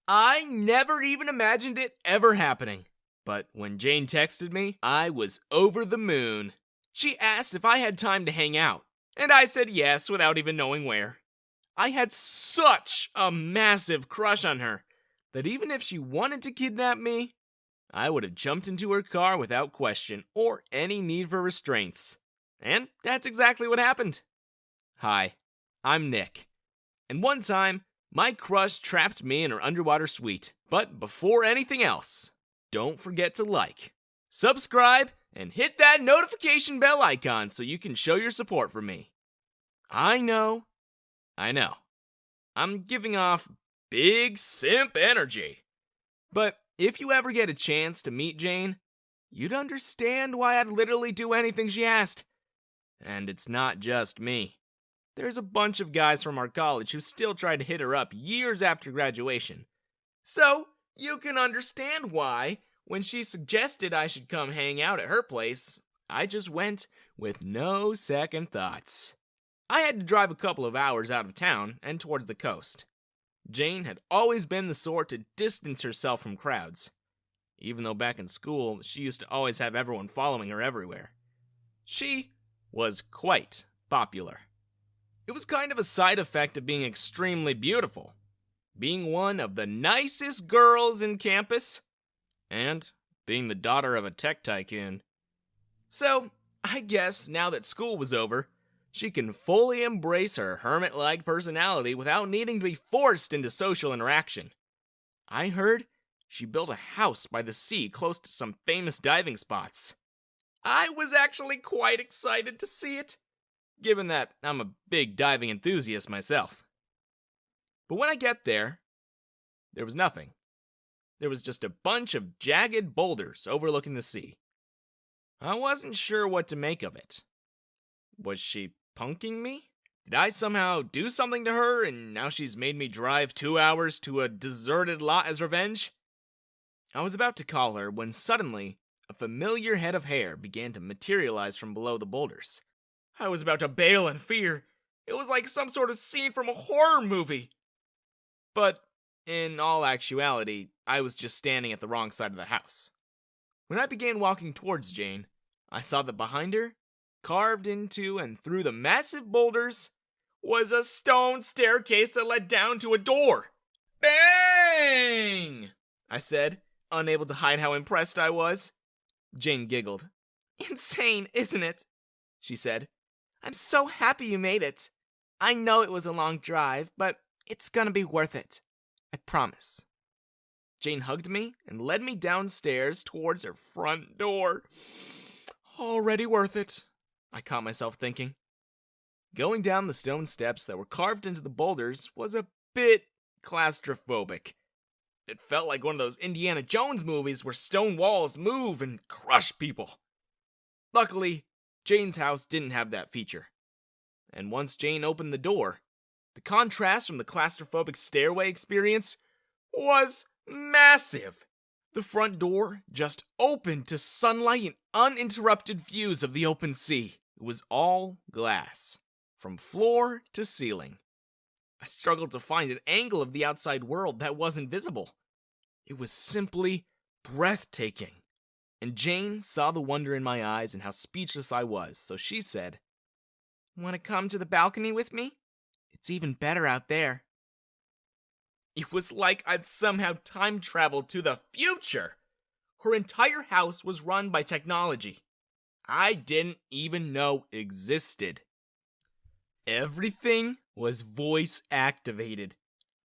I never even imagined it ever happening. But when Jane texted me, I was over the moon. She asked if I had time to hang out, and I said yes without even knowing where. I had such a massive crush on her that even if she wanted to kidnap me, I would have jumped into her car without question or any need for restraints. And that's exactly what happened. Hi, I'm Nick. And one time, my crush trapped me in her underwater suite. But before anything else, don't forget to like, subscribe, and hit that notification bell icon so you can show your support for me. I know. I'm giving off big simp energy. But if you ever get a chance to meet Jane, you'd understand why I'd literally do anything she asked. And it's not just me. There's a bunch of guys from our college who still try to hit her up years after graduation. So, you can understand why, when she suggested I should come hang out at her place, I just went with no second thoughts. I had to drive a couple of hours out of town and towards the coast. Jane had always been the sort to distance herself from crowds. Even though back in school, she used to always have everyone following her everywhere. She was quite popular. It was kind of a side effect of being extremely beautiful, being one of the nicest girls in campus, and being the daughter of a tech tycoon. So, I guess now that school was over, she can fully embrace her hermit-like personality without needing to be forced into social interaction. I heard she built a house by the sea close to some famous diving spots. I was actually quite excited to see it, given that I'm a big diving enthusiast myself. But when I get there was nothing. There was just a bunch of jagged boulders overlooking the sea. I wasn't sure what to make of it. Was she punking me? Did I somehow do something to her and now she's made me drive 2 hours to a deserted lot as revenge? I was about to call her when suddenly a familiar head of hair began to materialize from below the boulders. I was about to bail in fear. It was like some sort of scene from a horror movie. But in all actuality, I was just standing at the wrong side of the house. When I began walking towards Jane, I saw that behind her, carved into and through the massive boulders, was a stone staircase that led down to a door. Bang! I said, unable to hide how impressed I was. Jane giggled. Insane, isn't it? She said. I'm so happy you made it. I know it was a long drive, but it's gonna be worth it. I promise. Jane hugged me and led me downstairs towards her front door. Already worth it, I caught myself thinking. Going down the stone steps that were carved into the boulders was a bit claustrophobic. It felt like one of those Indiana Jones movies where stone walls move and crush people. Luckily, Jane's house didn't have that feature. And once Jane opened the door, the contrast from the claustrophobic stairway experience was massive. The front door just opened to sunlight and uninterrupted views of the open sea. It was all glass, from floor to ceiling. I struggled to find an angle of the outside world that wasn't visible. It was simply breathtaking. And Jane saw the wonder in my eyes and how speechless I was, so she said, "Want to come to the balcony with me? It's even better out there." It was like I'd somehow time traveled to the future. Her entire house was run by technology I didn't even know existed. Everything was voice activated.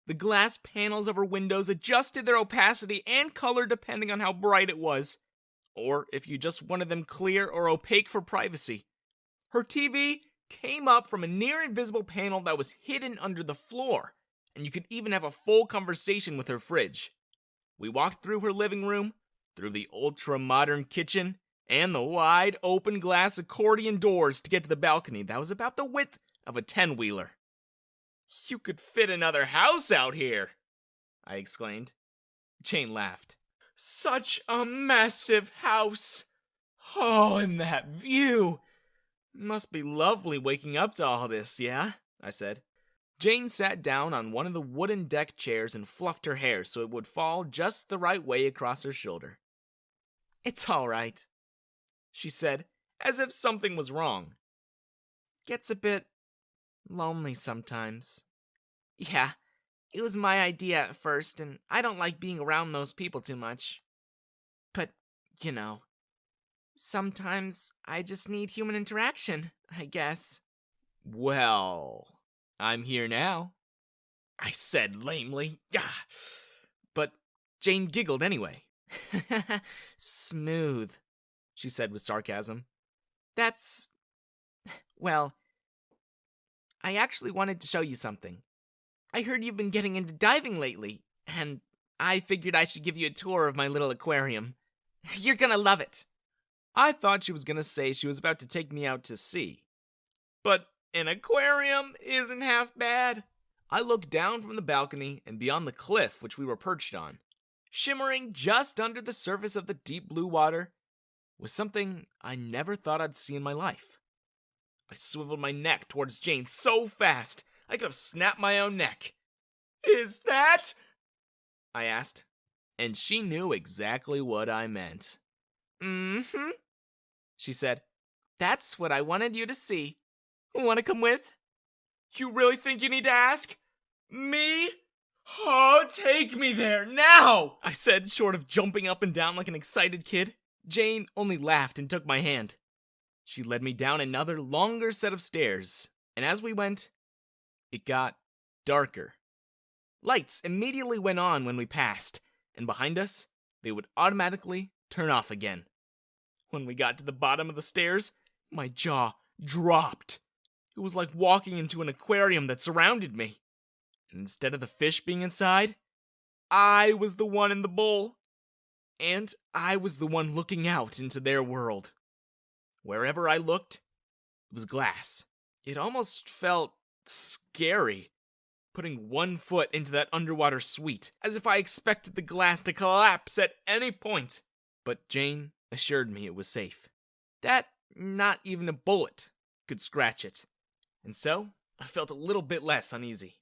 The glass panels of her windows adjusted their opacity and color depending on how bright it was, or if you just wanted them clear or opaque for privacy. Her TV came up from a near invisible panel that was hidden under the floor, and you could even have a full conversation with her fridge. We walked through her living room, through the ultra-modern kitchen, and the wide open glass accordion doors to get to the balcony that was about the width of a 10-wheeler. "You could fit another house out here," I exclaimed. Jane laughed. "Such a massive house! Oh, and that view! Must be lovely waking up to all this, yeah?" I said. Jane sat down on one of the wooden deck chairs and fluffed her hair so it would fall just the right way across her shoulder. "It's all right," she said, as if something was wrong. "Gets a bit lonely sometimes. Yeah, it was my idea at first, and I don't like being around those people too much. But, you know, sometimes I just need human interaction, I guess." "Well, I'm here now," I said lamely. Yeah. But Jane giggled anyway. "Smooth," she said with sarcasm. Well, I actually wanted to show you something. I heard you've been getting into diving lately, and I figured I should give you a tour of my little aquarium. You're gonna love it." I thought she was gonna say she was about to take me out to sea. But an aquarium isn't half bad. I looked down from the balcony and beyond the cliff which we were perched on. Shimmering just under the surface of the deep blue water was something I never thought I'd see in my life. I swiveled my neck towards Jane so fast I could have snapped my own neck. "Is that?" I asked, and she knew exactly what I meant. "Mm-hmm," she said. "That's what I wanted you to see. Want to come with?" "You really think you need to ask? Me? Oh, take me there, now!" I said, short of jumping up and down like an excited kid. Jane only laughed and took my hand. She led me down another longer set of stairs, and as we went, it got darker. Lights immediately went on when we passed, and behind us, they would automatically turn off again. When we got to the bottom of the stairs, my jaw dropped. It was like walking into an aquarium that surrounded me. And instead of the fish being inside, I was the one in the bowl. And I was the one looking out into their world. Wherever I looked, it was glass. It almost felt scary, putting one foot into that underwater suite, as if I expected the glass to collapse at any point. But Jane assured me it was safe. That not even a bullet could scratch it. And so, I felt a little bit less uneasy.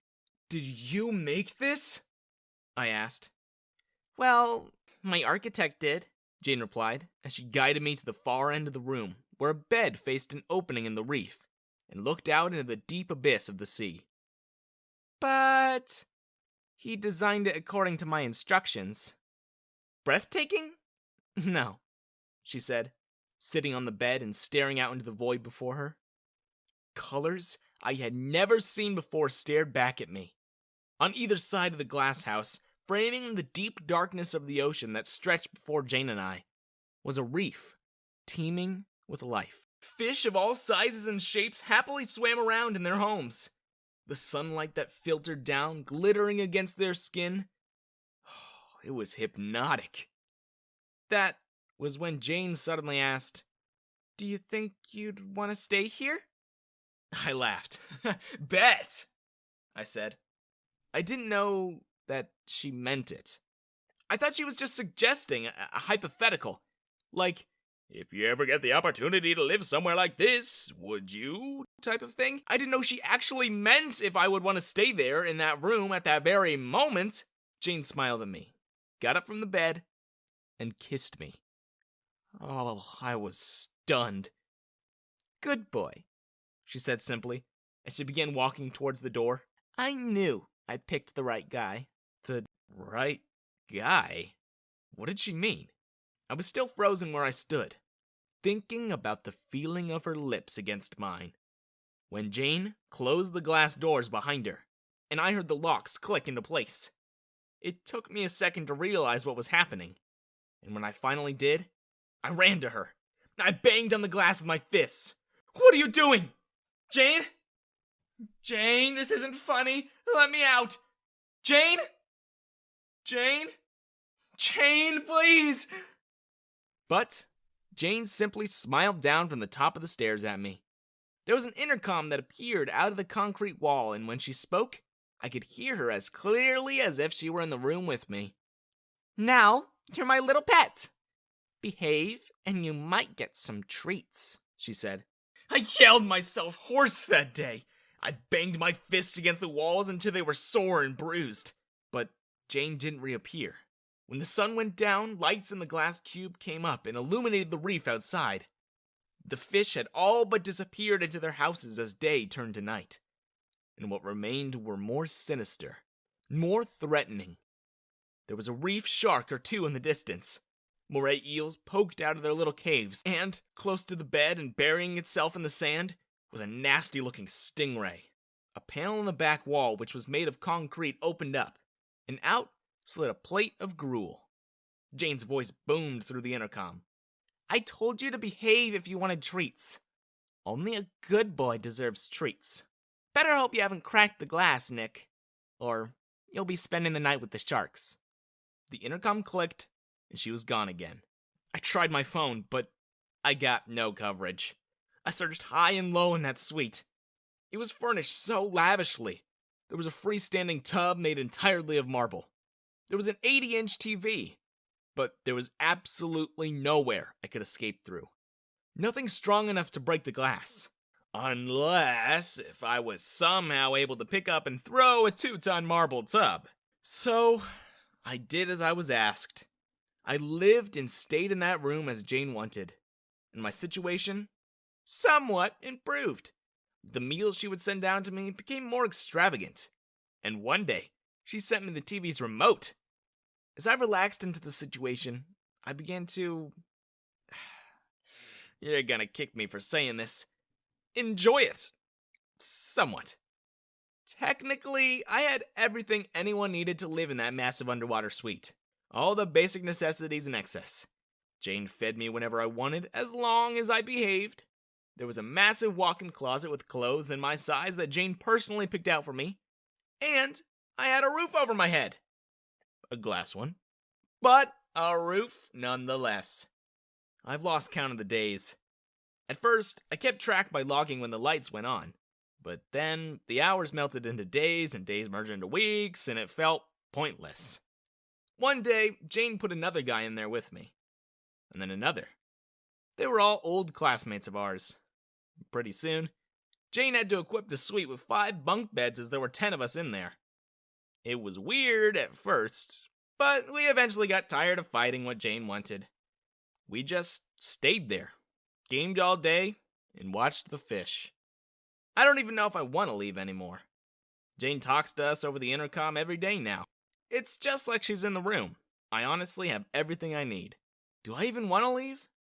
"Did you make this?" I asked. "Well, my architect did," Jane replied, as she guided me to the far end of the room, where a bed faced an opening in the reef, and looked out into the deep abyss of the sea. "But he designed it according to my instructions. Breathtaking? No," she said, sitting on the bed and staring out into the void before her. Colors I had never seen before stared back at me. On either side of the glass house, framing the deep darkness of the ocean that stretched before Jane and I, was a reef, teeming with life. Fish of all sizes and shapes happily swam around in their homes. The sunlight that filtered down, glittering against their skin. It was hypnotic. That was when Jane suddenly asked, "Do you think you'd want to stay here?" I laughed. "Bet!" I said. I didn't know that she meant it. I thought she was just suggesting a hypothetical. Like, "If you ever get the opportunity to live somewhere like this, would you?" type of thing. I didn't know she actually meant if I would want to stay there in that room at that very moment. Jane smiled at me, got up from the bed, and kissed me. Oh, I was stunned. "Good boy," she said simply, as she began walking towards the door. I knew I picked the right guy. The right guy? What did she mean? I was still frozen where I stood, thinking about the feeling of her lips against mine, when Jane closed the glass doors behind her, and I heard the locks click into place. It took me a second to realize what was happening, and when I finally did, I ran to her. I banged on the glass with my fists. "What are you doing? Jane? Jane, this isn't funny. Let me out. Jane? Jane? Jane, please!" But Jane simply smiled down from the top of the stairs at me. There was an intercom that appeared out of the concrete wall, and when she spoke, I could hear her as clearly as if she were in the room with me. "Now, you're my little pet. Behave, and you might get some treats," she said. I yelled myself hoarse that day. I banged my fists against the walls until they were sore and bruised. But Jane didn't reappear. When the sun went down, lights in the glass cube came up and illuminated the reef outside. The fish had all but disappeared into their houses as day turned to night. And what remained were more sinister, more threatening. There was a reef shark or two in the distance. Moray eels poked out of their little caves, and, close to the bed and burying itself in the sand, was a nasty-looking stingray. A panel in the back wall, which was made of concrete, opened up, and out slid a plate of gruel. Jane's voice boomed through the intercom. I told you to behave if you wanted treats. Only a good boy deserves treats. Better hope you haven't cracked the glass, Nick. Or you'll be spending the night with the sharks. The intercom clicked, and she was gone again. I tried my phone, but I got no coverage. I searched high and low in that suite. It was furnished so lavishly. There was a freestanding tub made entirely of marble. There was an 80-inch TV, but there was absolutely nowhere I could escape through. Nothing strong enough to break the glass. Unless if I was somehow able to pick up and throw a 2-ton marble tub. So, I did as I was asked. I lived and stayed in that room as Jane wanted, and my situation somewhat improved. The meals she would send down to me became more extravagant, and one day, she sent me the TV's remote. As I relaxed into the situation, I began to... You're gonna kick me for saying this. Enjoy it. Somewhat. Technically, I had everything anyone needed to live in that massive underwater suite. All the basic necessities in excess. Jane fed me whenever I wanted, as long as I behaved. There was a massive walk-in closet with clothes in my size that Jane personally picked out for me. And I had a roof over my head. A glass one. But a roof nonetheless. I've lost count of the days. At first, I kept track by logging when the lights went on. But then, the hours melted into days, and days merged into weeks, and it felt pointless. One day, Jane put another guy in there with me. And then another. They were all old classmates of ours. Pretty soon, Jane had to equip the suite with 5 bunk beds as there were 10 of us in there. It was weird at first, but we eventually got tired of fighting what Jane wanted. We just stayed there, gamed all day, and watched the fish. I don't even know if I want to leave anymore. Jane talks to us over the intercom every day now. It's just like she's in the room. I honestly have everything I need. Do I even want to leave?